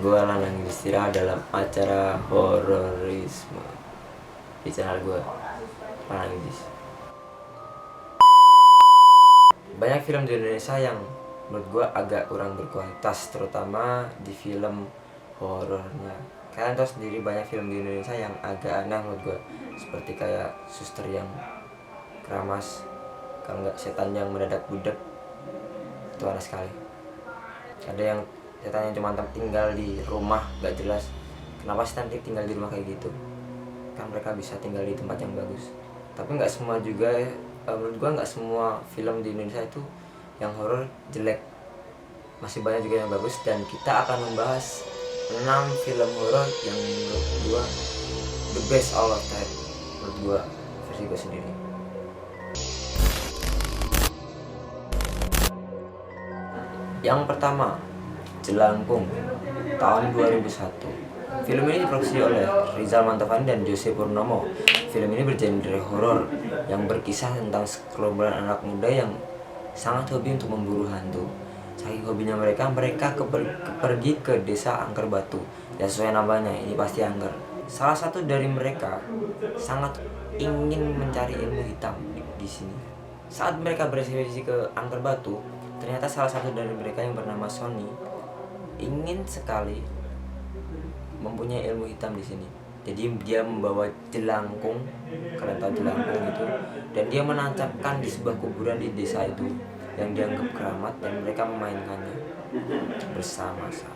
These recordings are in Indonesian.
gue Lanang Yudhistira dalam acara hororisme di channel gue Lanang Yudhistira. Banyak film di Indonesia yang menurut gue agak kurang berkualitas, terutama di film horornya. Kalian tahu sendiri banyak film di Indonesia yang agak aneh menurut gue, seperti kayak Suster yang keramas, kalau nggak Setan yang mendadak budak, itu aneh sekali. Ada yang setan yang cuma tinggal di rumah nggak jelas. Kenapa setan tinggal di rumah kayak gitu? Kan mereka bisa tinggal di tempat yang bagus. Tapi nggak semua juga menurut gua nggak semua film di Indonesia itu yang horor jelek. Masih banyak juga yang bagus, dan kita akan membahas 6 film horor yang menurut gua the best all of time. Menurut gua, versi gua sendiri. Yang pertama, Jelangkung, tahun 2001. Film ini diproduksi oleh Rizal Mantovani dan Jose Purnomo. Film ini bergenre horor yang berkisah tentang sekelompokan anak muda yang sangat hobi untuk memburu hantu. Saking hobinya mereka pergi ke desa Angker Batu. Ya sesuai namanya, ini pasti angker. Salah satu dari mereka sangat ingin mencari ilmu hitam di sini. Saat mereka berekspedisi ke Angker Batu, ternyata salah satu dari mereka yang bernama Sony ingin sekali mempunyai ilmu hitam di sini. Jadi dia membawa jelangkung, kalian tahu jelangkung itu, dan dia menancapkan di sebuah kuburan di desa itu yang dianggap keramat, dan mereka memainkannya bersama-sama.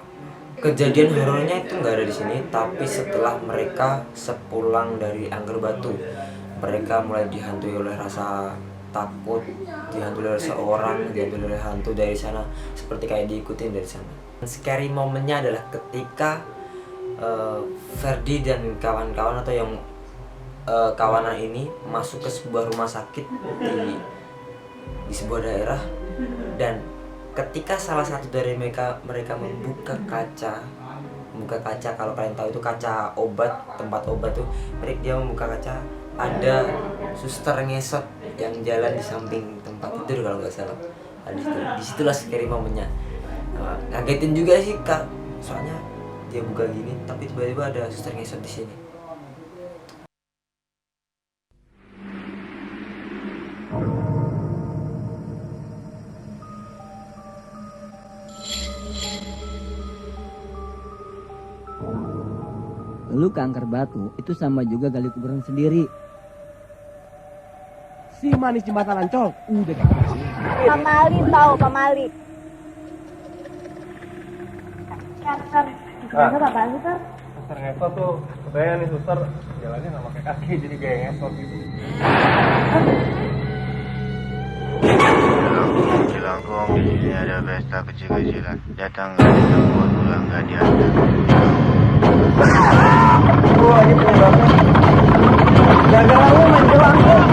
Kejadian horornya itu nggak ada di sini, tapi setelah mereka sepulang dari Angker Batu, mereka mulai dihantui oleh rasa takut, dihantui oleh seorang, dihantui oleh hantu dari sana, seperti kayak diikutin dari sana. Scary momennya adalah ketika Ferdi dan kawan-kawan atau yang kawanan ini masuk ke sebuah rumah sakit di sebuah daerah, dan ketika salah satu dari mereka membuka kaca, kalau kalian tahu itu kaca obat, tempat obat tuh, dia membuka kaca, ada suster ngesot yang jalan di samping tempat tidur kalau nggak salah. Disitulah scary momennya. Ngagetin juga sih kak, soalnya dia buka gini tapi tiba-tiba ada suster ngesot di sini. Lu ke Angker Batu itu sama juga gali kuburan sendiri. Si manis jembatan Ancol udah dikasih. Pamali tahu Pamali. Suster, suster apaan sih, Sir? Suster ngesot tuh, katanya nih suster jalannya nggak pakai kaki jadi kayak ngesot gitu. Jelangkung, di sini ada pesta kecil-kecilan. Datang nggak disambut, pulang nggak diantar. Wah ini punya banget. Jaga lalu main jelangkung.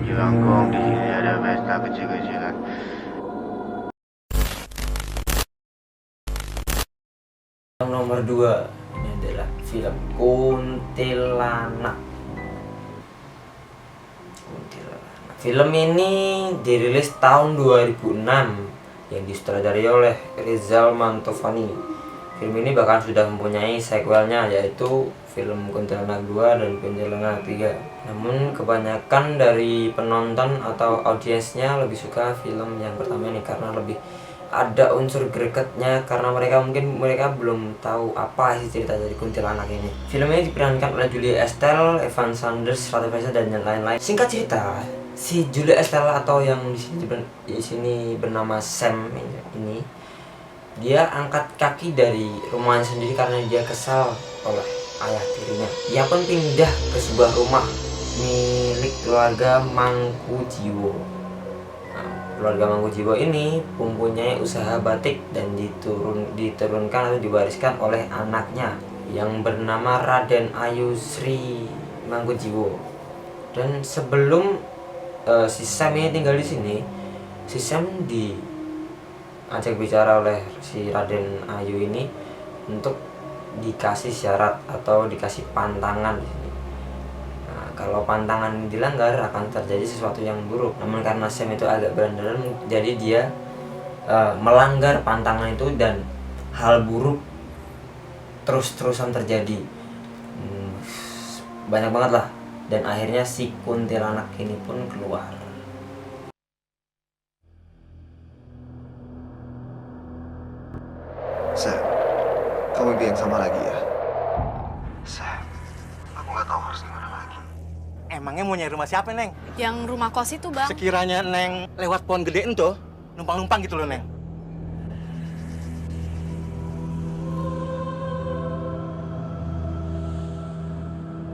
Jelangkung, di sini ada pesta kecil-kecilan. Yang nomor 2 ini adalah film Kuntilanak. Film ini dirilis tahun 2006 yang disutradarai oleh Rizal Mantovani. Film ini bahkan sudah mempunyai sequelnya, yaitu film Kuntilanak 2 dan Kuntilanak 3. Namun kebanyakan dari penonton atau audiensnya lebih suka film yang pertama ini karena lebih ada unsur gregetnya, karena mereka belum tahu apa sih cerita dari kuntilanak ini. Film ini diperankan oleh Julia Estelle, Evan Sanders, Ratu Faisal, dan yang lain-lain. Singkat cerita, si Julia Estelle atau yang di sini bernama Sam ini, dia angkat kaki dari rumahnya sendiri karena dia kesal oleh ayah tirinya. Ia pun pindah ke sebuah rumah milik keluarga Mangkujiwo. Keluarga Mangkujiwo ini mempunyai usaha batik dan diturunkan atau diwariskan oleh anaknya yang bernama Raden Ayu Sri Mangkujiwo. Dan sebelum si Sam ini tinggal di sini, si Sam diajak bicara oleh si Raden Ayu ini untuk dikasih syarat atau dikasih pantangan di sini. Nah, kalau pantangan dilanggar akan terjadi sesuatu yang buruk. Namun karena Sam itu agak berandalan, jadi dia melanggar pantangan itu dan hal buruk terus-terusan terjadi. Banyak banget lah. Dan akhirnya si kuntilanak ini pun keluar. Sam, kamu mimpi yang sama lagi ya? Sam, aku nggak tahu harus gimana lagi. Emangnya mau nyari rumah siapa, Neng? Yang rumah kos itu, Bang. Sekiranya Neng lewat pohon gede itu, numpang-numpang gitu loh, Neng.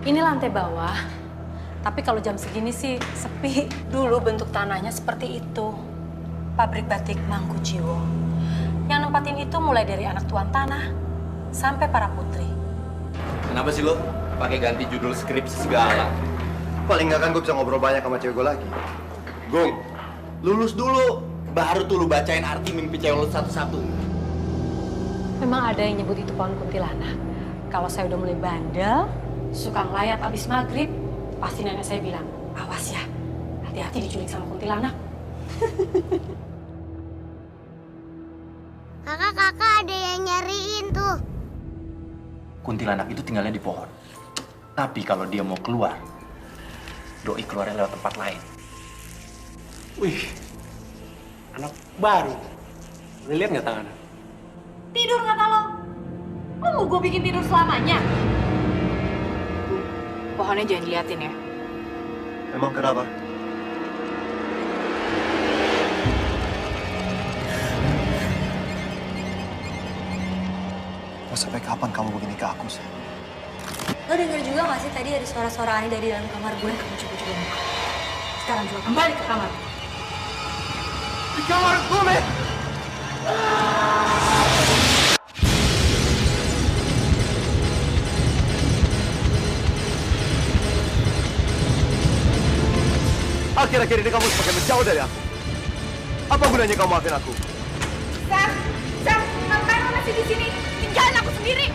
Ini lantai bawah. Tapi kalau jam segini sih sepi. Dulu bentuk tanahnya seperti itu. Pabrik batik Mangkujiwo. Yang nempatin itu mulai dari anak tuan tanah sampai para putri. Kenapa sih lo pakai ganti judul skripsi segala? Paling nggak kan gue bisa ngobrol banyak sama cewek gue lagi. Gung, lulus dulu. Baru tuh lu bacain arti mimpi cewek lu satu-satu. Memang ada yang nyebut itu pohon kuntilanak. Kalau saya udah mulai bandel, suka ngelayap abis maghrib, pasti nenek saya bilang, awas ya, hati-hati diculik sama kuntilanak. Kakak ada yang nyariin tuh. Kuntilanak itu tinggalnya di pohon. Tapi kalau dia mau keluar, doi keluarnya lewat tempat lain. Wih, anak baru. Lu lihat nggak tangannya? Tidur kata lo? Lo mau gue bikin tidur selamanya? Pohonnya jangan diliatin ya. Emang kenapa? Mau sampai kapan kamu begini ke aku, Sam? Lo denger juga gak sih tadi ada suara-suara aneh dari dalam kamar gue? Kamu coba-coba buka. Sekarang juga kembali ke kamar. Di kamar gue, men! Akhir-akhir ini kamu semakin menjauh dari aku. Apa gunanya kamu maafin aku? Sam, ngapain lo masih di sini? Tinggalin aku sendiri.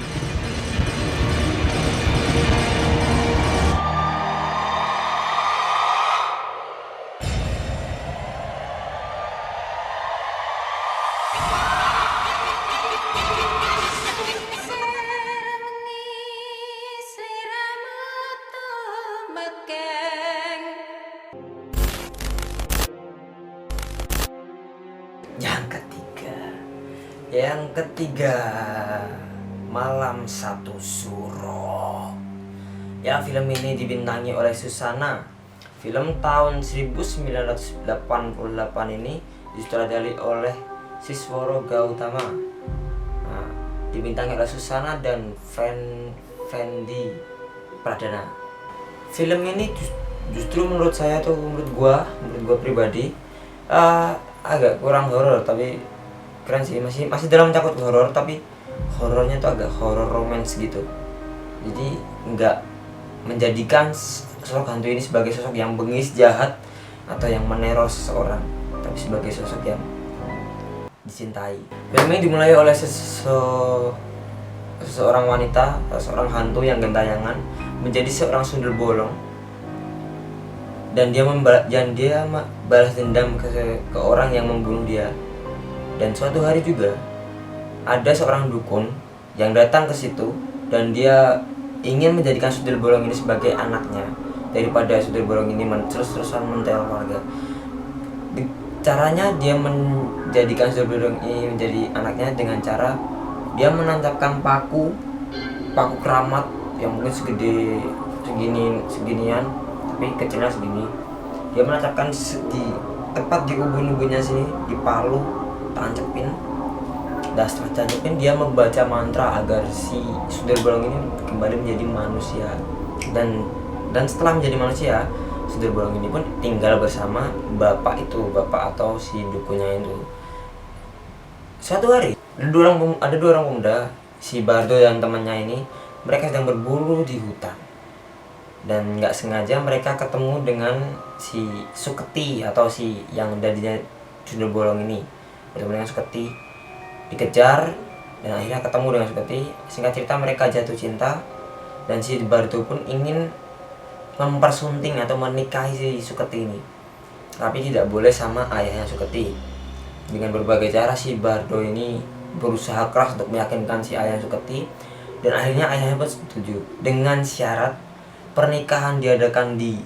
Yang ketiga, Malam Satu Suro. Ya, film ini dibintangi oleh Susana. Film tahun 1988 ini disutradarai oleh Sisworo Gautama. Nah, dibintangi oleh Susana dan Fendi Pradana. Film ini justru menurut saya tuh, menurut gua pribadi agak kurang horor, tapi keren sih, masih dalam cakup horor, tapi horornya tuh agak horor romance gitu. Jadi nggak menjadikan sosok hantu ini sebagai sosok yang bengis, jahat, atau yang meneror seseorang, tapi sebagai sosok yang dicintai. Film ini dimulai oleh seseorang wanita, seorang hantu yang gentayangan menjadi seorang sundel bolong, dan dia balas dendam ke orang yang membunuh dia. Dan suatu hari juga ada seorang dukun yang datang ke situ dan dia ingin menjadikan sundel bolong ini sebagai anaknya, daripada sundel bolong ini terus-terusan menteror warga. Caranya dia menjadikan sundel bolong ini menjadi anaknya dengan cara dia menancapkan paku keramat yang mungkin seginian, tapi kecilnya segini. Dia menancapkan tepat di ubun-ubunnya sini, di palu, tancepin. Dan setelah tancepin, dia membaca mantra agar si sundel bolong ini kembali menjadi manusia. Dan setelah menjadi manusia, sundel bolong ini pun tinggal bersama bapak atau si dukunnya itu. Suatu hari ada dua orang pemuda, si Bardo dan temannya ini, mereka sedang berburu di hutan. Dan nggak sengaja mereka ketemu dengan si Suketi atau si yang dadinya sundel bolong ini. Bertemu dengan Suketi, dikejar, dan akhirnya ketemu dengan Suketi. Singkat cerita, mereka jatuh cinta, dan si Bardo pun ingin mempersunting atau menikahi si Suketi ini, tapi tidak boleh sama ayahnya Suketi. Dengan berbagai cara si Bardo ini berusaha keras untuk meyakinkan si ayah Suketi, dan akhirnya ayahnya pun setuju dengan syarat pernikahan diadakan di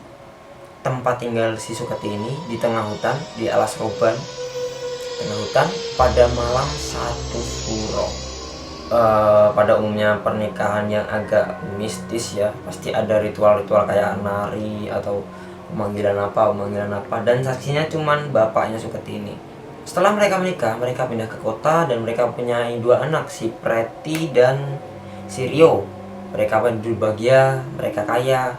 tempat tinggal si Suketi ini, di tengah hutan, di alas roban tengah hutan pada malam 1 Suro. Pada umumnya pernikahan yang agak mistis ya, pasti ada ritual-ritual kayak nari atau pemanggilan apa, dan saksinya cuman bapaknya Suketi ini. Setelah mereka menikah, mereka pindah ke kota dan mereka punya 2 anak, si Preti dan si Rio. Mereka berbahagia, mereka kaya.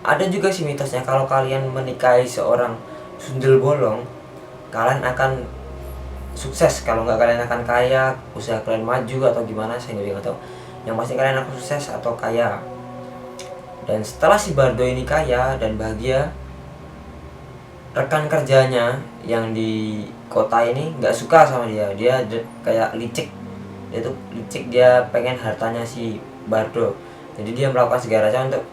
Ada juga sih mitosnya kalau kalian menikahi seorang sundel bolong, kalian akan sukses. Kalau nggak, kalian akan kaya, usaha kalian maju atau gimana, saya nggak tahu. Yang pasti kalian akan sukses atau kaya. Dan setelah si Bardo ini kaya dan bahagia, rekan kerjanya yang di kota ini nggak suka sama dia. Dia kayak licik. Dia pengen hartanya si Bardo. Jadi dia melakukan segala cara untuk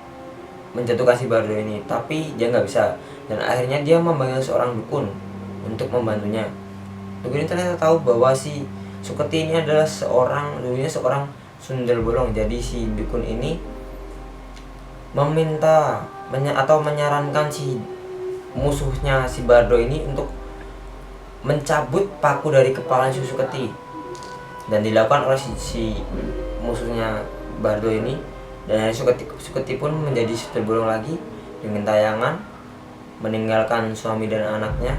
menjatuhkan si Bardo ini, tapi dia nggak bisa. Dan akhirnya dia memanggil seorang dukun untuk membantunya. Dukun ini ternyata tahu bahwa si Suketi ini adalah dulunya seorang sundel bolong. Jadi si dukun ini meminta atau menyarankan si musuhnya si Bardo ini untuk mencabut paku dari kepala si Suketi, dan dilakukan oleh si musuhnya Bardo ini. Dan Suketi pun menjadi sundel bolong lagi dengan tayangan, meninggalkan suami dan anaknya.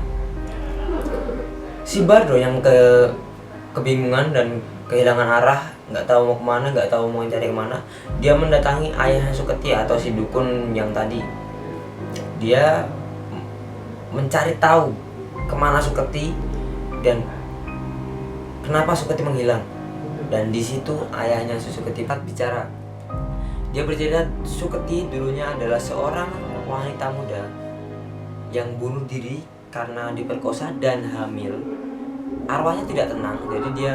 Si Bardo yang kebingungan dan kehilangan arah, nggak tahu mau kemana, nggak tahu mau cari kemana, dia mendatangi ayahnya Suketi atau si dukun yang tadi. Dia mencari tahu kemana Suketi dan kenapa Suketi menghilang. Dan di situ ayahnya Suketi bicara. Dia bercerita Suketi dulunya adalah seorang wanita muda yang bunuh diri karena diperkosa dan hamil. Arwahnya tidak tenang, jadi dia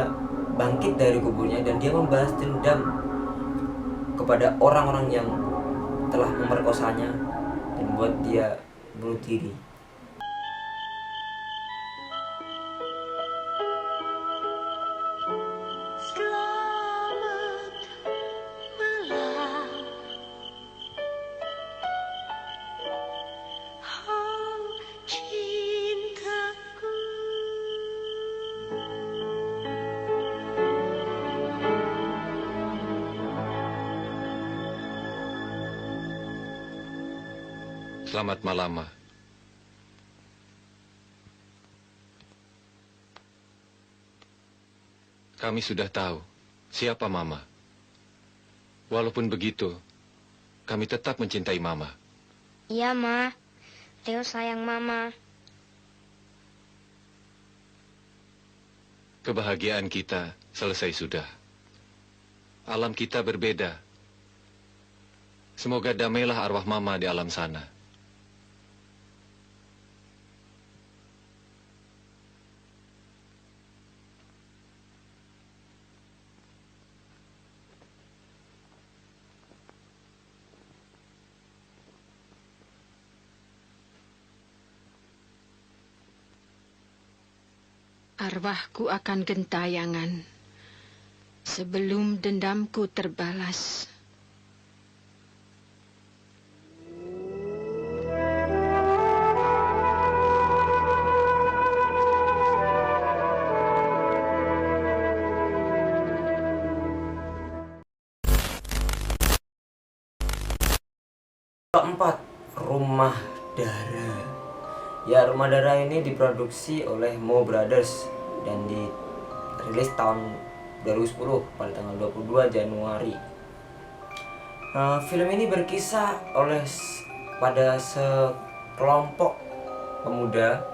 bangkit dari kuburnya dan dia membalas dendam kepada orang-orang yang telah memerkosanya dan buat dia bunuh diri. Selamat malam, Ma. Kami sudah tahu siapa Mama. Walaupun begitu, kami tetap mencintai Mama. Iya, Ma. Theo sayang Mama. Kebahagiaan kita selesai sudah. Alam kita berbeda. Semoga damailah arwah Mama di alam sana. Arwahku akan gentayangan sebelum dendamku terbalas. Keempat, Rumah Dara. Ya, Rumah Dara ini diproduksi oleh Mo Brothers dan dirilis tahun 2010 pada tanggal 22 Januari. Film ini berkisah pada sekelompok pemuda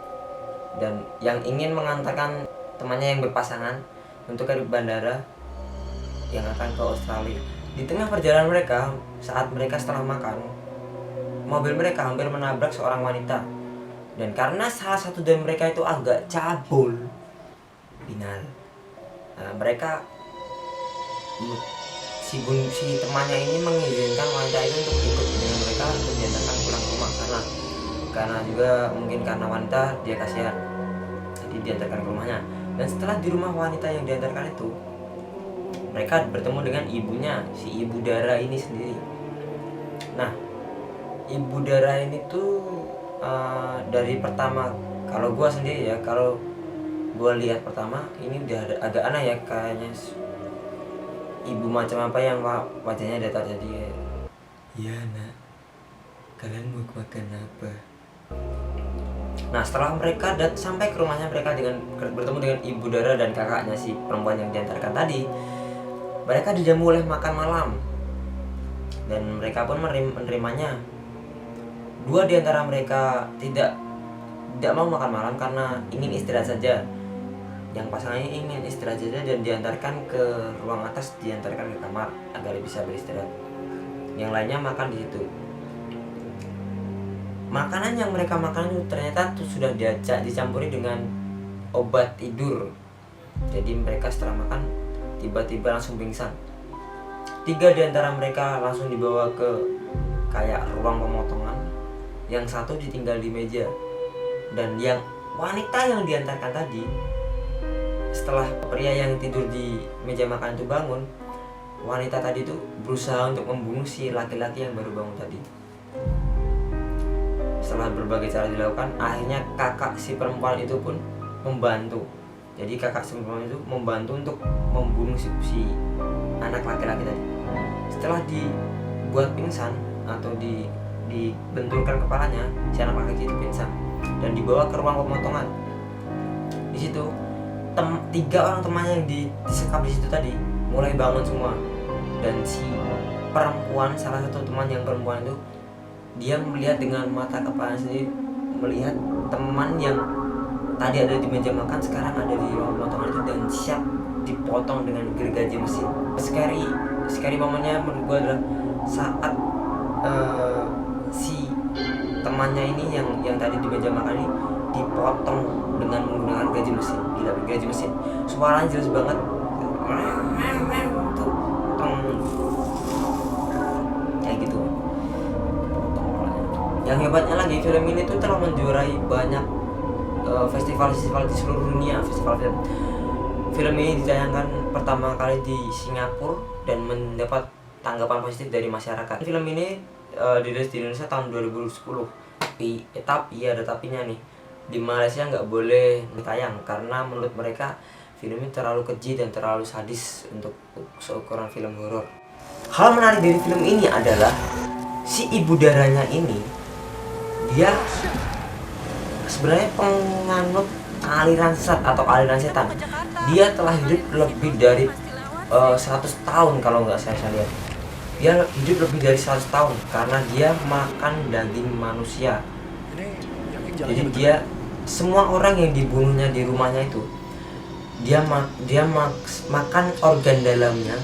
dan yang ingin mengantarkan temannya yang berpasangan untuk ke bandara yang akan ke Australia. Di tengah perjalanan mereka, saat mereka setelah makan, mobil mereka hampir menabrak seorang wanita. Dan karena salah satu dari mereka itu agak cabul, binal, mereka si temannya ini mengizinkan wanita itu untuk ikut dengan mereka untuk diantarkan pulang ke rumah, karena juga mungkin karena wanita dia kasihan, jadi diantarkan ke rumahnya. Dan setelah di rumah wanita yang diantarkan itu, mereka bertemu dengan ibunya, si ibu Dara ini sendiri. Nah, ibu Dara ini tuh dari pertama, kalau gua sendiri ya, kalau gua lihat pertama ini udah agak aneh ya, kayaknya ibu macam apa yang wajahnya datar. Jadi ya nak, kalian mau makan apa? Nah, setelah mereka sampai ke rumahnya, mereka bertemu dengan ibu Dara dan kakaknya si perempuan yang diantarkan tadi. Mereka dijamu oleh makan malam dan mereka pun menerimanya. Dua di antara mereka tidak mau makan malam karena ingin istirahat saja. Yang pasangannya ingin istirahat saja dan diantarkan ke ruang atas, diantarkan ke kamar agar bisa beristirahat. Yang lainnya makan di situ. Makanan yang mereka makan itu ternyata tuh sudah dicampuri dengan obat tidur. Jadi mereka setelah makan tiba-tiba langsung pingsan. 3 di antara mereka langsung dibawa ke kayak ruang pemotongan. Yang 1 ditinggal di meja. Dan yang wanita yang diantarkan tadi, setelah pria yang tidur di meja makan itu bangun, wanita tadi itu berusaha untuk membunuh si laki-laki yang baru bangun tadi. Setelah berbagai cara dilakukan, akhirnya kakak si perempuan itu pun membantu. Jadi kakak si perempuan itu membantu untuk membunuh si anak laki-laki tadi. Setelah dibuat pingsan atau dibenturkan kepalanya, si anak laki-laki itu pingsan dan dibawa ke ruang pemotongan. Di situ 3 orang temannya yang disekap di situ tadi mulai bangun semua, dan si perempuan, salah satu teman yang perempuan itu, dia melihat dengan mata kepala sendiri, melihat teman yang tadi ada di meja makan sekarang ada di ruang pemotongan itu dan siap dipotong dengan gergaji mesin. Scary momennya menurut gue adalah saat si temannya ini yang tadi di meja makan ini dipotong dengan menggunakan gergaji mesin. Gila, gergaji mesin, suaranya jelas banget tuh, kayak gitu. Yang hebatnya lagi, film ini tuh telah menjuarai banyak festival-festival di seluruh dunia, festival film. Film ini ditayangkan pertama kali di Singapura dan mendapat tanggapan positif dari masyarakat. Film ini dirilis di Indonesia tahun 2010. Tapi ada tapinya nih. Di Malaysia nggak boleh ditayang karena menurut mereka film ini terlalu keji dan terlalu sadis untuk seukuran film horor. Hal menarik dari film ini adalah si ibu Daranya ini, dia sebenarnya penganut aliran sesat atau aliran setan. Dia telah hidup lebih dari 100 tahun kalau nggak saya lihat. Dia hidup lebih dari 100 tahun karena dia makan daging manusia. Jadi dia, semua orang yang dibunuhnya di rumahnya itu, dia makan organ dalamnya.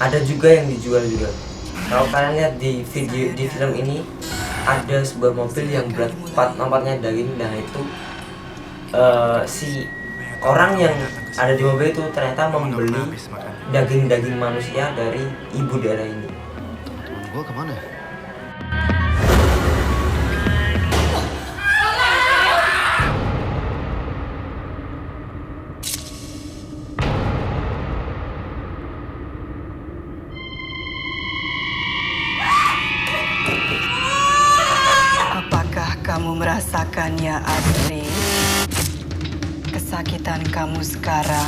Ada juga yang dijual juga. Kalau kalian lihat di film ini, ada sebuah mobil yang nomornya daging. Nah itu si orang yang ada di mobil itu ternyata membeli daging manusia dari ibu Dara ini. Temen gue kemana? Kamu merasakannya, Astri? Kesakitan kamu sekarang.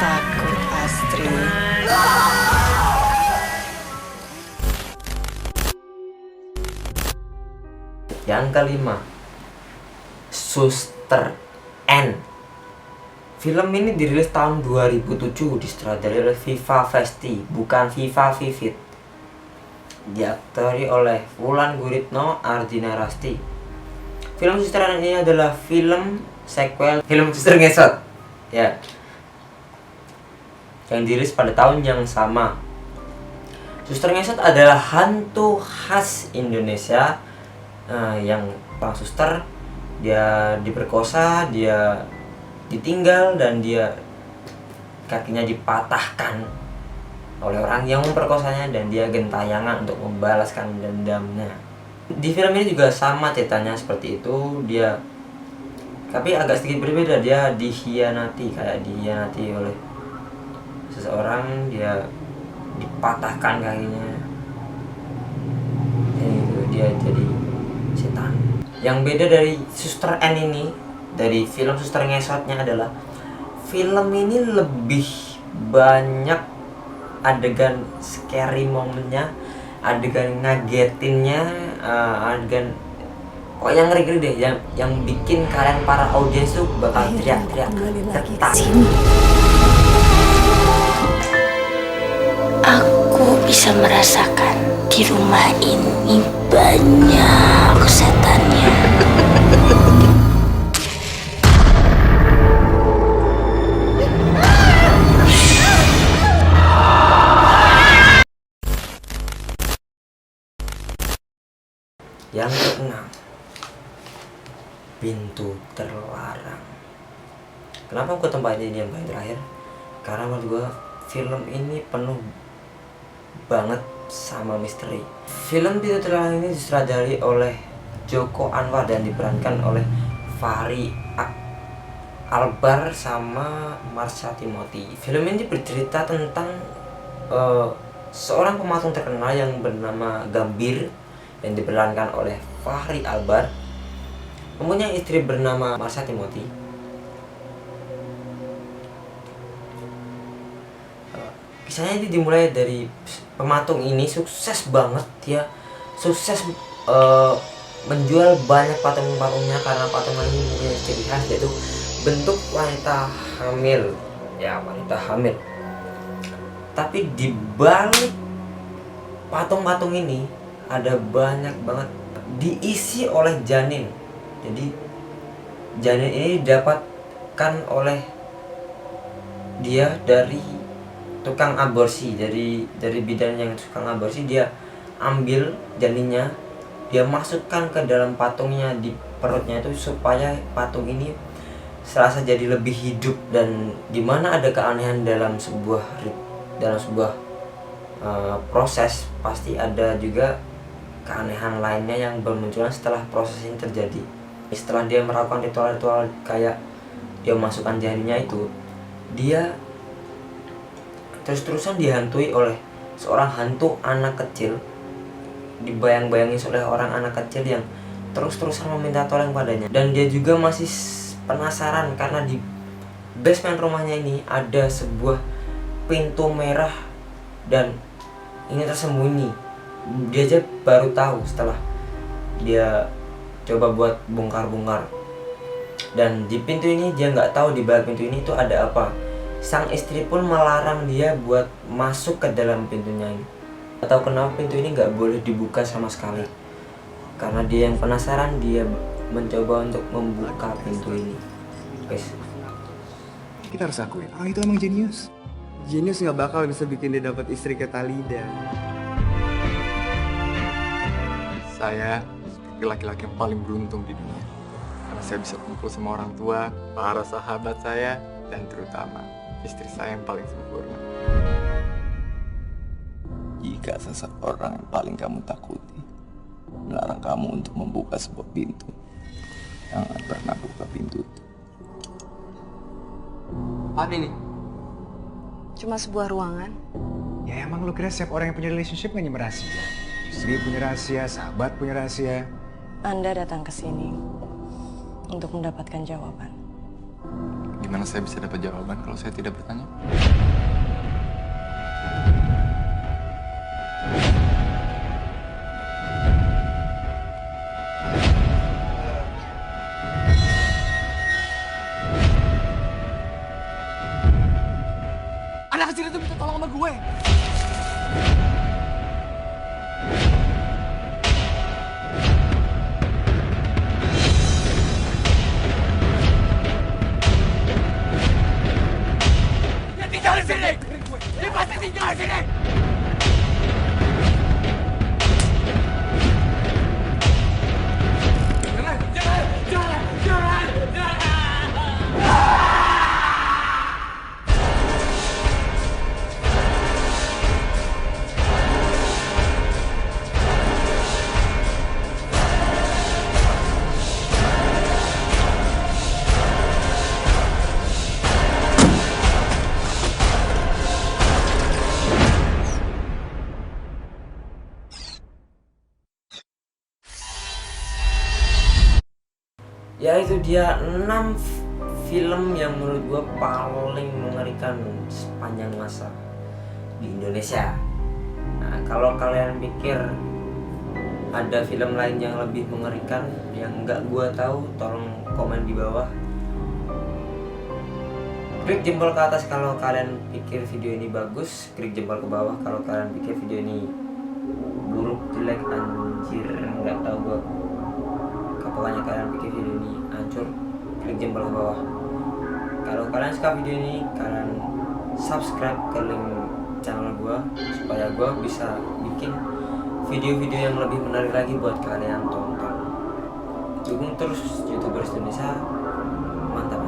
Takut, Astri? Yang kelima, Suster N. Film ini dirilis tahun 2007, disutradarai oleh Viva Vesti, bukan Viva Vivid. Diaktori oleh Wulan Guritno, Ardina Rasti. Film Suster Anak ini adalah film sequel film Suster Ngesot, ya, yang dirilis pada tahun yang sama. Suster Ngesot adalah hantu khas Indonesia, yang Pak suster dia diperkosa, dia ditinggal, dan dia kakinya dipatahkan oleh orang yang memperkosanya, dan dia gentayangan untuk membalaskan dendamnya. Di film ini juga sama ceritanya seperti itu, dia tapi agak sedikit berbeda. Dia dihianati oleh seseorang, dia dipatahkan kakinya, dia jadi setan. Yang beda dari Suster N ini, dari film Suster Ngesotnya adalah film ini lebih banyak adegan scary momennya, adegan ngagetinnya, adegan pokoknya ngeri-ngeri deh, yang bikin kalian para audiens tuh bakal teriak-teriak getar. Aku bisa merasakan di rumah ini banyak setannya. Yang keenam, pintu terlarang. Kenapa aku tempatin ini yang paling terakhir? Karena menurut gue film ini penuh banget sama misteri. Film Pintu Terlarang ini disutradari oleh Joko Anwar dan diperankan oleh Fahri Albar sama Marsha Timothy. Film ini bercerita tentang seorang pematung terkenal yang bernama Gambir yang diperankan oleh Fahri Albar, mempunyai istri bernama Marsha Timothy. Kisahnya ini dimulai dari pematung ini sukses banget, dia sukses menjual banyak patung-patungnya karena patungan ini mempunyai ciri khas, yaitu bentuk wanita hamil, ya, wanita hamil. Tapi di balik patung-patung ini ada banyak banget diisi oleh janin. Jadi janin ini didapatkan oleh dia dari tukang aborsi, dari bidan yang tukang aborsi. Dia ambil janinnya, dia masukkan ke dalam patungnya di perutnya itu supaya patung ini serasa jadi lebih hidup. Dan dimana ada keanehan dalam sebuah proses, pasti ada juga keanehan lainnya yang bermunculan setelah proses ini terjadi. Setelah dia melakukan ritual-ritual kayak dia masukkan janinnya itu, dia terus-terusan dihantui oleh seorang hantu anak kecil, dibayang-bayangi oleh orang anak kecil yang terus-terusan meminta tolong padanya. Dan dia juga masih penasaran karena di basement rumahnya ini ada sebuah pintu merah dan ini tersembunyi. Dia aja baru tahu setelah dia coba buat bongkar-bongkar. Dan di pintu ini dia nggak tahu di balik pintu ini itu ada apa. Sang istri pun melarang dia buat masuk ke dalam pintunya ini. Gak tahu kenapa pintu ini nggak boleh dibuka sama sekali. Karena dia yang penasaran, dia mencoba untuk membuka pintu ini. Guys, kita harus akuin, itu emang jenius. Jenius nggak bakal bisa bikin dia dapat istri kayak Talida. Saya seperti laki-laki yang paling beruntung di dunia. Karena saya bisa kumpul sama orang tua, para sahabat saya, dan terutama istri saya yang paling sempurna. Jika seseorang yang paling kamu takuti melarang kamu untuk membuka sebuah pintu, jangan pernah buka pintu itu. Apa ini? Cuma sebuah ruangan. Ya emang lu kira setiap orang yang punya relationship nggak nyimpen rahasia? Istri punya rahasia, sahabat punya rahasia. Anda datang ke sini untuk mendapatkan jawaban. Gimana saya bisa dapat jawaban kalau saya tidak bertanya? Anak kecil itu minta tolong sama gue. Ya itu dia 6 film yang menurut gue paling mengerikan sepanjang masa di Indonesia. Nah, kalau kalian pikir ada film lain yang lebih mengerikan yang nggak gue tahu, tolong komen di bawah. Klik jempol ke atas kalau kalian pikir video ini bagus, klik jempol ke bawah kalau kalian pikir video ini buruk, jelek, anjir, nggak tahu gue. Pokoknya kalian pikir video ini hancur, klik jempol ke bawah. Kalau kalian suka video ini, kalian subscribe ke link channel gue supaya gue bisa bikin video-video yang lebih menarik lagi buat kalian tonton. Dukung terus YouTubers Indonesia, mantap.